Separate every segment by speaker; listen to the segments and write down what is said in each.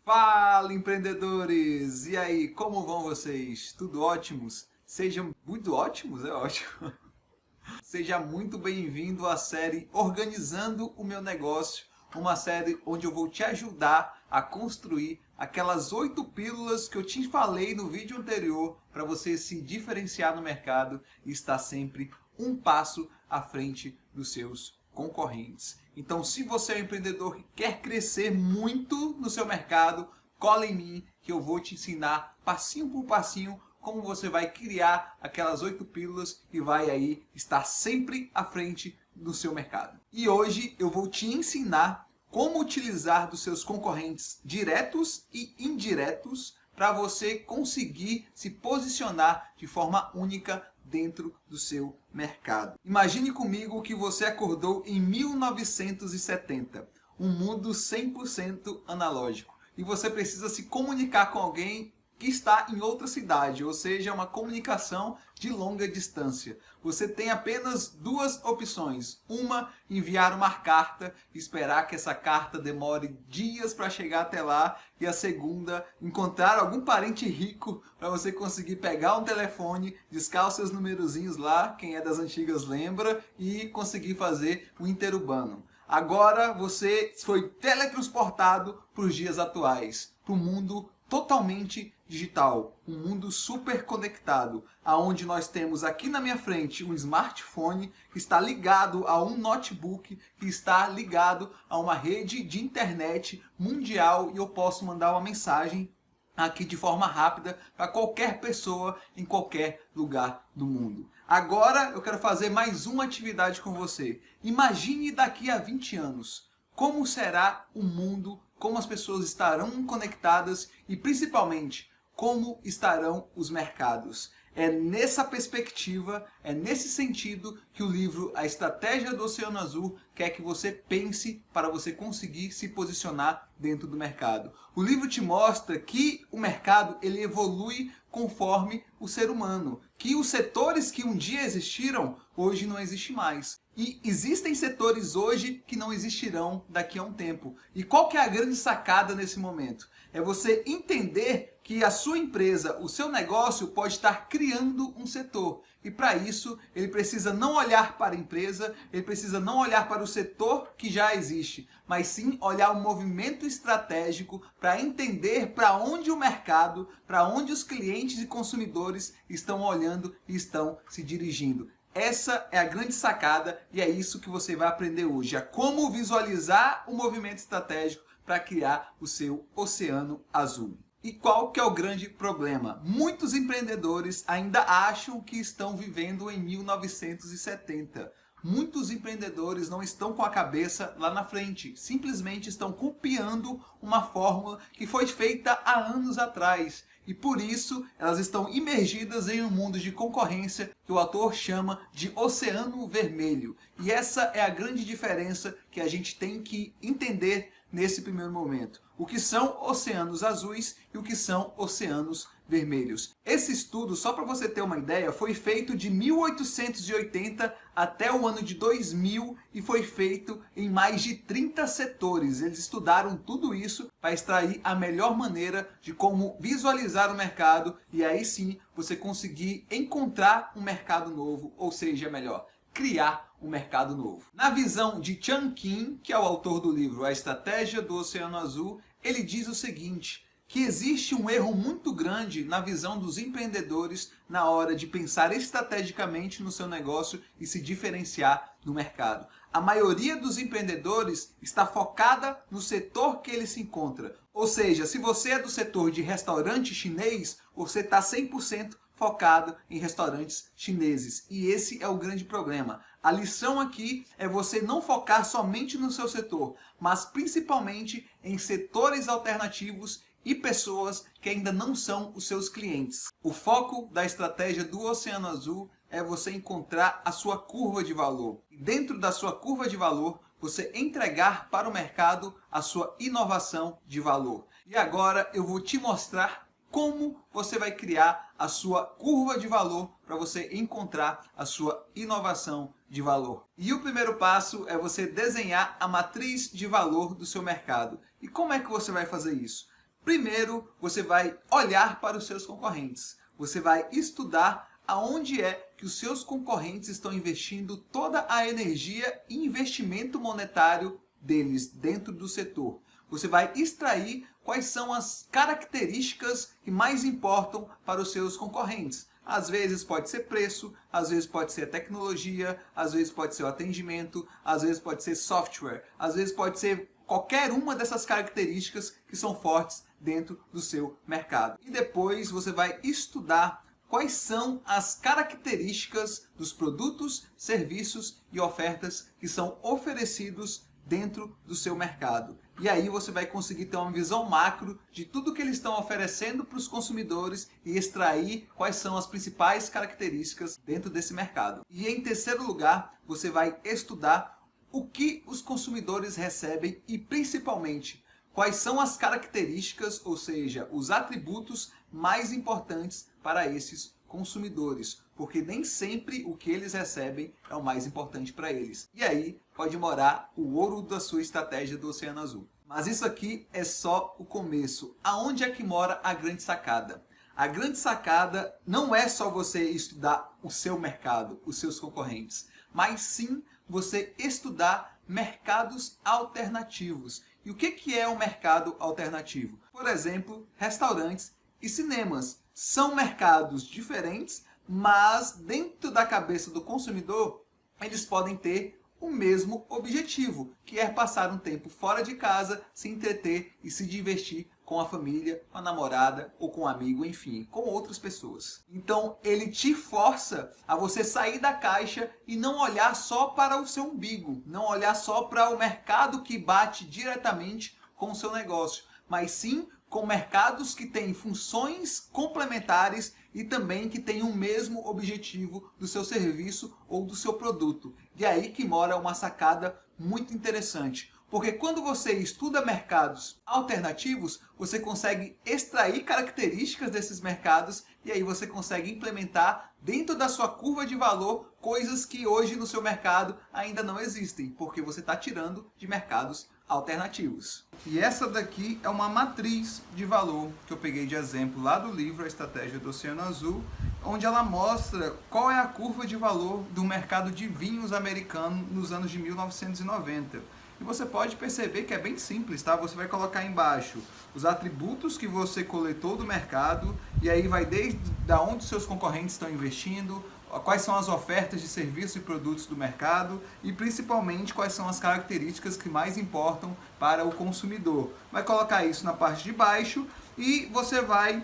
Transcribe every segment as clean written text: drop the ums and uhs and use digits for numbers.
Speaker 1: Fala, empreendedores! E aí, como vão vocês? Tudo ótimos? Sejam muito ótimos, é ótimo. Seja muito bem-vindo à série Organizando o Meu Negócio, uma série onde eu vou te ajudar a construir aquelas 8 pílulas que eu te falei no vídeo anterior para você se diferenciar no mercado e estar sempre um passo à frente dos seus concorrentes. Então, se você é um empreendedor que quer crescer muito no seu mercado, cola em mim que eu vou te ensinar passinho por passinho como você vai criar aquelas 8 pílulas e vai aí estar sempre à frente do seu mercado. E hoje eu vou te ensinar como utilizar dos seus concorrentes diretos e indiretos para você conseguir se posicionar de forma única dentro do seu mercado. Imagine comigo que você acordou em 1970, um mundo 100% analógico, e você precisa se comunicar com alguém que está em outra cidade, ou seja, uma comunicação de longa distância. Você tem apenas duas opções. Uma, enviar uma carta, esperar que essa carta demore dias para chegar até lá. E a segunda, encontrar algum parente rico para você conseguir pegar um telefone, discar os seus numerozinhos lá, quem é das antigas lembra, e conseguir fazer um interurbano. Agora você foi teletransportado para os dias atuais, para o mundo totalmente digital, um mundo super conectado, aonde nós temos aqui na minha frente um smartphone que está ligado a um notebook, que está ligado a uma rede de internet mundial, e eu posso mandar uma mensagem aqui de forma rápida para qualquer pessoa em qualquer lugar do mundo. Agora eu quero fazer mais uma atividade com você. Imagine daqui a 20 anos. Como será o mundo, como as pessoas estarão conectadas e principalmente como estarão os mercados. É nessa perspectiva, é nesse sentido que o livro A Estratégia do Oceano Azul quer que você pense para você conseguir se posicionar dentro do mercado. O livro te mostra que o mercado ele evolui conforme o ser humano, que os setores que um dia existiram, hoje não existem mais. E existem setores hoje que não existirão daqui a um tempo. E qual que é a grande sacada nesse momento? É você entender que a sua empresa, o seu negócio pode estar criando um setor. E para isso, ele precisa não olhar para a empresa, ele precisa não olhar para o setor que já existe, mas sim olhar o movimento estratégico para entender para onde o mercado, para onde os clientes e consumidores estão olhando e estão se dirigindo. Essa é a grande sacada e é isso que você vai aprender hoje, a como visualizar o movimento estratégico para criar o seu oceano azul. E qual que é o grande problema? Muitos empreendedores ainda acham que estão vivendo em 1970. Muitos empreendedores não estão com a cabeça lá na frente, simplesmente estão copiando uma fórmula que foi feita há anos atrás. E por isso elas estão imergidas em um mundo de concorrência que o autor chama de oceano vermelho. E essa é a grande diferença que a gente tem que entender nesse primeiro momento. O que são oceanos azuis e o que são oceanos vermelhos. Esse estudo, só para você ter uma ideia, foi feito de 1880 até o ano de 2000 e foi feito em mais de 30 setores. Eles estudaram tudo isso para extrair a melhor maneira de como visualizar o mercado e aí sim você conseguir encontrar um mercado novo, ou seja, melhor, criar um mercado novo. Na visão de Chan Kim, que é o autor do livro A Estratégia do Oceano Azul, ele diz o seguinte, que existe um erro muito grande na visão dos empreendedores na hora de pensar estrategicamente no seu negócio e se diferenciar no mercado. A maioria dos empreendedores está focada no setor que ele se encontra. Ou seja, se você é do setor de restaurante chinês, você está 100% focado em restaurantes chineses. E esse é o grande problema. A lição aqui é você não focar somente no seu setor, mas principalmente em setores alternativos e pessoas que ainda não são os seus clientes. O foco da estratégia do Oceano Azul é você encontrar a sua curva de valor. E dentro da sua curva de valor, você entregar para o mercado a sua inovação de valor. E agora eu vou te mostrar como você vai criar a sua curva de valor para você encontrar a sua inovação de valor. E o primeiro passo é você desenhar a matriz de valor do seu mercado. E como é que você vai fazer isso? Primeiro, você vai olhar para os seus concorrentes. Você vai estudar aonde é que os seus concorrentes estão investindo toda a energia e investimento monetário deles dentro do setor. Você vai extrair quais são as características que mais importam para os seus concorrentes. Às vezes pode ser preço, às vezes pode ser a tecnologia, às vezes pode ser o atendimento, às vezes pode ser software, às vezes pode ser qualquer uma dessas características que são fortes dentro do seu mercado. E depois você vai estudar quais são as características dos produtos, serviços e ofertas que são oferecidos dentro do seu mercado. E aí você vai conseguir ter uma visão macro de tudo que eles estão oferecendo para os consumidores e extrair quais são as principais características dentro desse mercado. E em terceiro lugar, você vai estudar o que os consumidores recebem e principalmente quais são as características, ou seja, os atributos mais importantes para esses consumidores, porque nem sempre o que eles recebem é o mais importante para eles. E aí pode morar o ouro da sua estratégia do Oceano Azul. Mas isso aqui é só o começo. Aonde é que mora a grande sacada? A grande sacada não é só você estudar o seu mercado, os seus concorrentes, mas sim você estudar mercados alternativos. E o que é um mercado alternativo? Por exemplo, restaurantes e cinemas. São mercados diferentes, mas dentro da cabeça do consumidor, eles podem ter o mesmo objetivo, que é passar um tempo fora de casa, se entreter e se divertir com a família, com a namorada ou com um amigo, enfim, com outras pessoas. Então ele te força a você sair da caixa e não olhar só para o seu umbigo, não olhar só para o mercado que bate diretamente com o seu negócio, mas sim com mercados que têm funções complementares e também que têm o mesmo objetivo do seu serviço ou do seu produto. E aí que mora uma sacada muito interessante. Porque quando você estuda mercados alternativos, você consegue extrair características desses mercados e aí você consegue implementar dentro da sua curva de valor coisas que hoje no seu mercado ainda não existem, porque você está tirando de mercados alternativos. E essa daqui é uma matriz de valor que eu peguei de exemplo lá do livro A Estratégia do Oceano Azul, onde ela mostra qual é a curva de valor do mercado de vinhos americano nos anos de 1990. E você pode perceber que é bem simples, tá? Você vai colocar embaixo os atributos que você coletou do mercado, e aí vai desde onde os seus concorrentes estão investindo, quais são as ofertas de serviços e produtos do mercado e principalmente quais são as características que mais importam para o consumidor. Vai colocar isso na parte de baixo e você vai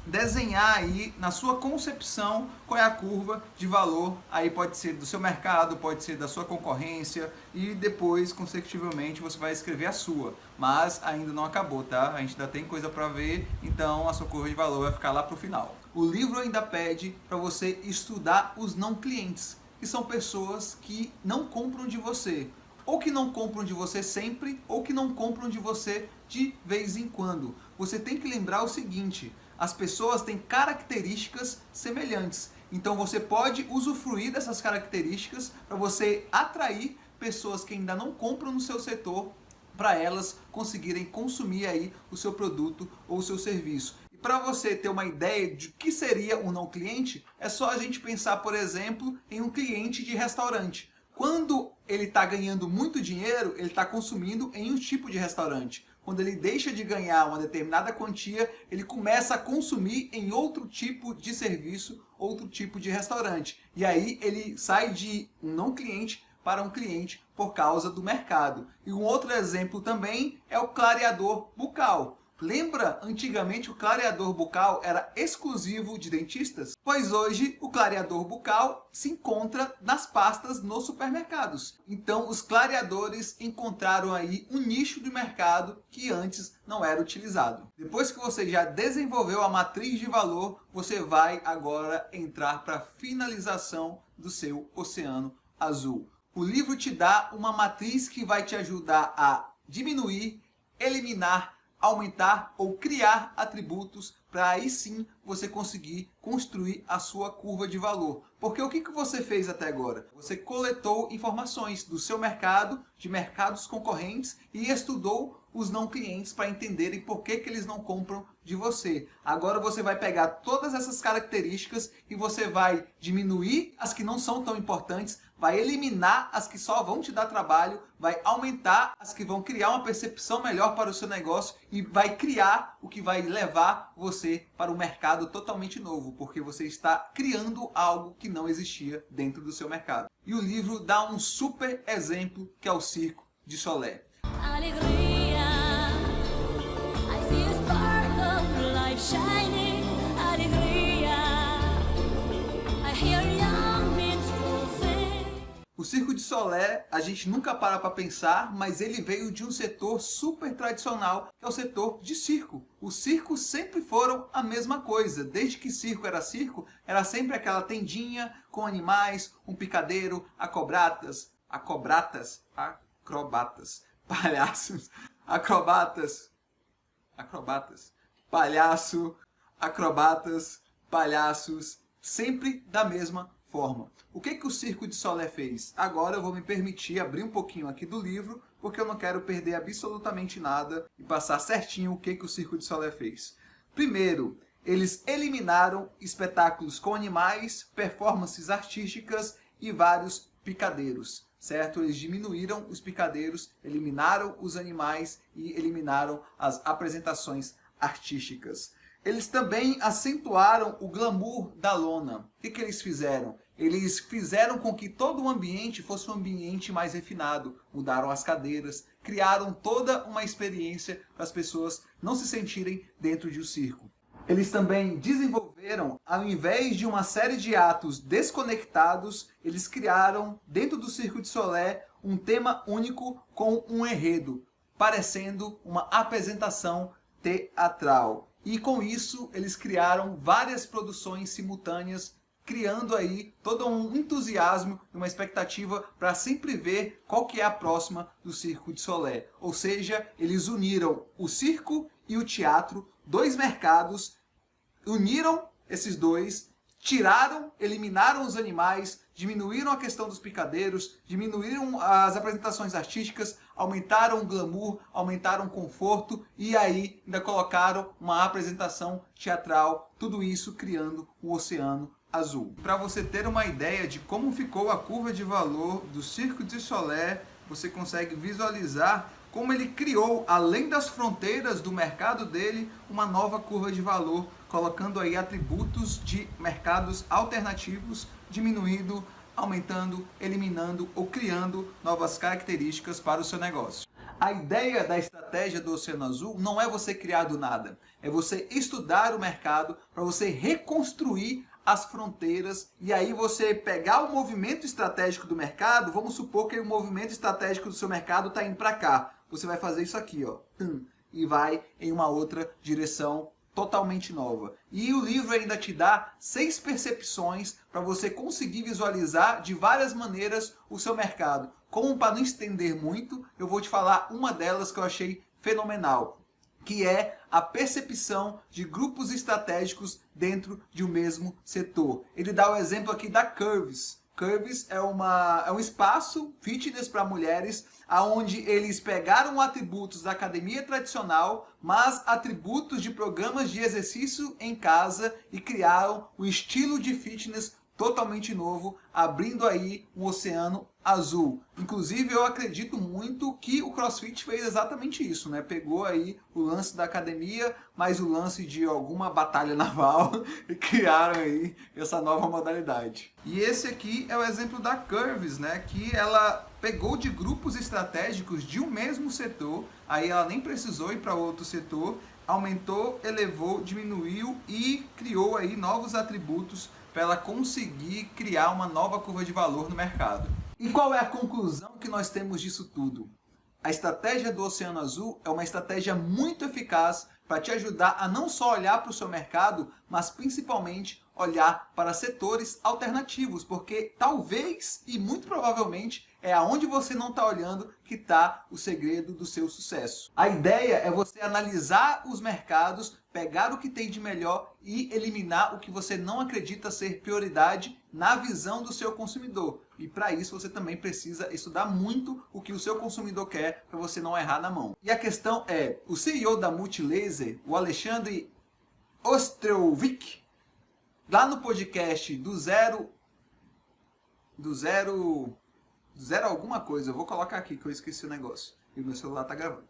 Speaker 1: desenhar aí na sua concepção qual é a curva de valor, aí pode ser do seu mercado, pode ser da sua concorrência e depois consecutivamente você vai escrever a sua, mas ainda não acabou, tá? A gente ainda tem coisa para ver, então a sua curva de valor vai ficar lá para o final. O livro ainda pede para você estudar os não clientes, que são pessoas que não compram de você, ou que não compram de você sempre, ou que não compram de você de vez em quando. Você tem que lembrar o seguinte: as pessoas têm características semelhantes. Então você pode usufruir dessas características para você atrair pessoas que ainda não compram no seu setor, para elas conseguirem consumir aí o seu produto ou o seu serviço. E para você ter uma ideia de que seria um não cliente, é só a gente pensar, por exemplo, em um cliente de restaurante. Quando ele está ganhando muito dinheiro, ele está consumindo em um tipo de restaurante. Quando ele deixa de ganhar uma determinada quantia, ele começa a consumir em outro tipo de serviço, outro tipo de restaurante. E aí ele sai de um não cliente para um cliente por causa do mercado. E um outro exemplo também é o clareador bucal. Lembra, antigamente o clareador bucal era exclusivo de dentistas? Pois hoje o clareador bucal se encontra nas pastas nos supermercados. Então os clareadores encontraram aí um nicho de mercado que antes não era utilizado. Depois que você já desenvolveu a matriz de valor, você vai agora entrar para a finalização do seu Oceano Azul. O livro te dá uma matriz que vai te ajudar a diminuir, eliminar, aumentar ou criar atributos para aí sim você conseguir construir a sua curva de valor. Porque o que você fez até agora? Você coletou informações do seu mercado, de mercados concorrentes e estudou os não clientes para entenderem por que eles não compram de você. Agora você vai pegar todas essas características e você vai diminuir as que não são tão importantes, vai eliminar as que só vão te dar trabalho, vai aumentar as que vão criar uma percepção melhor para o seu negócio e vai criar o que vai levar você para um mercado totalmente novo, porque você está criando algo que não existia dentro do seu mercado. E o livro dá um super exemplo, que é o Circo de Solé.
Speaker 2: Alegria, I see a spark of life shining. Alegria, I hear young minstrels sing.
Speaker 1: O Circo de Solé, a gente nunca para pensar, mas ele veio de um setor super tradicional, que é o setor de circo. Os circos sempre foram a mesma coisa. Desde que circo, era sempre aquela tendinha com animais, um picadeiro, acrobatas, palhaços, palhaços, sempre da mesma forma. O que o Circo de Solé fez? Agora eu vou me permitir abrir um pouquinho aqui do livro, porque eu não quero perder absolutamente nada e passar certinho o que o Circo de Solé fez. Primeiro, eles eliminaram espetáculos com animais, performances artísticas e vários picadeiros, certo? Eles diminuíram os picadeiros, eliminaram os animais e eliminaram as apresentações artísticas. Eles também acentuaram o glamour da lona. O que eles fizeram? Eles fizeram com que todo o ambiente fosse um ambiente mais refinado. Mudaram as cadeiras, criaram toda uma experiência para as pessoas não se sentirem dentro de um circo. Eles também desenvolveram, ao invés de uma série de atos desconectados, eles criaram, dentro do Circo de Solé, um tema único com um enredo, parecendo uma apresentação teatral. E com isso, eles criaram várias produções simultâneas, criando aí todo um entusiasmo e uma expectativa para sempre ver qual que é a próxima do Circo de Solé. Ou seja, eles uniram o circo e o teatro, dois mercados, uniram esses dois, eliminaram os animais, diminuíram a questão dos picadeiros, diminuíram as apresentações artísticas, aumentaram o glamour, aumentaram o conforto e aí ainda colocaram uma apresentação teatral, tudo isso criando o Oceano Azul. Para você ter uma ideia de como ficou a curva de valor do Circo de Solé, você consegue visualizar como ele criou, além das fronteiras do mercado dele, uma nova curva de valor, colocando aí atributos de mercados alternativos, diminuindo, aumentando, eliminando ou criando novas características para o seu negócio. A ideia da estratégia do Oceano Azul não é você criar do nada, é você estudar o mercado para você reconstruir as fronteiras e aí você pegar o movimento estratégico do mercado. Vamos supor que o movimento estratégico do seu mercado está indo para cá. Você vai fazer isso aqui, ó, e vai em uma outra direção totalmente nova. E o livro ainda te dá 6 percepções para você conseguir visualizar de várias maneiras o seu mercado. Como para não estender muito, eu vou te falar uma delas que eu achei fenomenal, que é a percepção de grupos estratégicos dentro de um mesmo setor. Ele dá o exemplo aqui da Curves. Curves é um espaço fitness para mulheres, onde eles pegaram atributos da academia tradicional, mas atributos de programas de exercício em casa e criaram um estilo de fitness totalmente novo, abrindo aí um oceano azul. Inclusive, eu acredito muito que o CrossFit fez exatamente isso, né? Pegou aí o lance da academia, mais o lance de alguma batalha naval e criaram aí essa nova modalidade. E esse aqui é o exemplo da Curves, né? Que ela pegou de grupos estratégicos de um mesmo setor, aí ela nem precisou ir para outro setor, aumentou, elevou, diminuiu e criou aí novos atributos para ela conseguir criar uma nova curva de valor no mercado. E qual é a conclusão que nós temos disso tudo? A estratégia do Oceano Azul é uma estratégia muito eficaz para te ajudar a não só olhar para o seu mercado, mas principalmente olhar para setores alternativos, porque talvez e muito provavelmente é aonde você não está olhando que está o segredo do seu sucesso. A ideia é você analisar os mercados, pegar o que tem de melhor e eliminar o que você não acredita ser prioridade na visão do seu consumidor. E para isso você também precisa estudar muito o que o seu consumidor quer para você não errar na mão. E a questão é, o CEO da Multilaser, o Alexandre Ostrovich, lá no podcast do zero alguma coisa, eu vou colocar aqui que eu esqueci o negócio e o meu celular está gravando.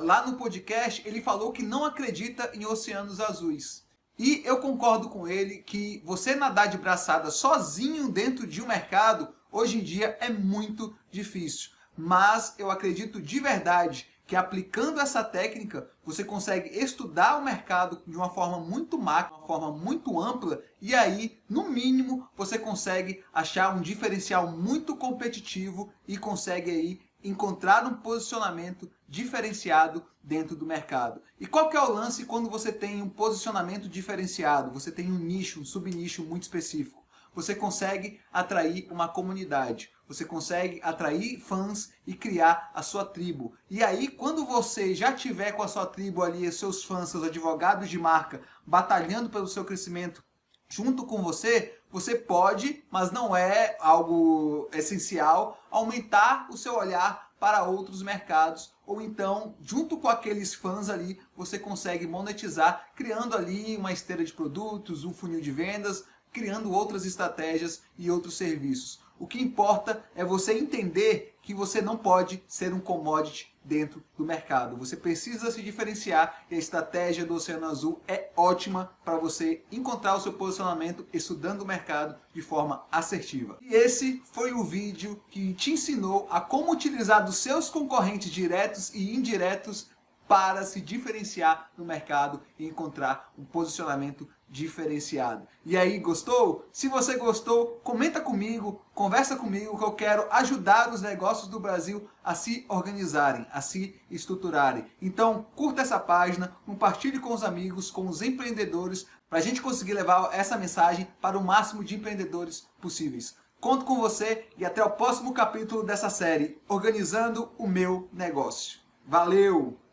Speaker 1: Lá no podcast ele falou que não acredita em oceanos azuis. E eu concordo com ele que você nadar de braçada sozinho dentro de um mercado, hoje em dia é muito difícil. Mas eu acredito de verdade que aplicando essa técnica, você consegue estudar o mercado de uma forma muito macro, uma forma muito ampla, e aí, no mínimo, você consegue achar um diferencial muito competitivo e consegue aí encontrar um posicionamento diferenciado dentro do mercado. E qual que é o lance quando você tem um posicionamento diferenciado? Você tem um nicho, um subnicho muito específico. Você consegue atrair uma comunidade. Você consegue atrair fãs e criar a sua tribo. E aí, quando você já tiver com a sua tribo ali, seus fãs, seus advogados de marca, batalhando pelo seu crescimento junto com você, você pode, mas não é algo essencial, aumentar o seu olhar para outros mercados, ou então, junto com aqueles fãs ali, você consegue monetizar, criando ali uma esteira de produtos, um funil de vendas, criando outras estratégias e outros serviços. O que importa é você entender que você não pode ser um commodity dentro do mercado. Você precisa se diferenciar e a estratégia do Oceano Azul é ótima para você encontrar o seu posicionamento estudando o mercado de forma assertiva. E esse foi o vídeo que te ensinou a como utilizar dos seus concorrentes diretos e indiretos para se diferenciar no mercado e encontrar um posicionamento diferenciado. E aí, gostou? Se você gostou, comenta comigo, conversa comigo, que eu quero ajudar os negócios do Brasil a se organizarem, a se estruturarem. Então, curta essa página, compartilhe com os amigos, com os empreendedores, para a gente conseguir levar essa mensagem para o máximo de empreendedores possíveis. Conto com você e até o próximo capítulo dessa série, Organizando o Meu Negócio. Valeu!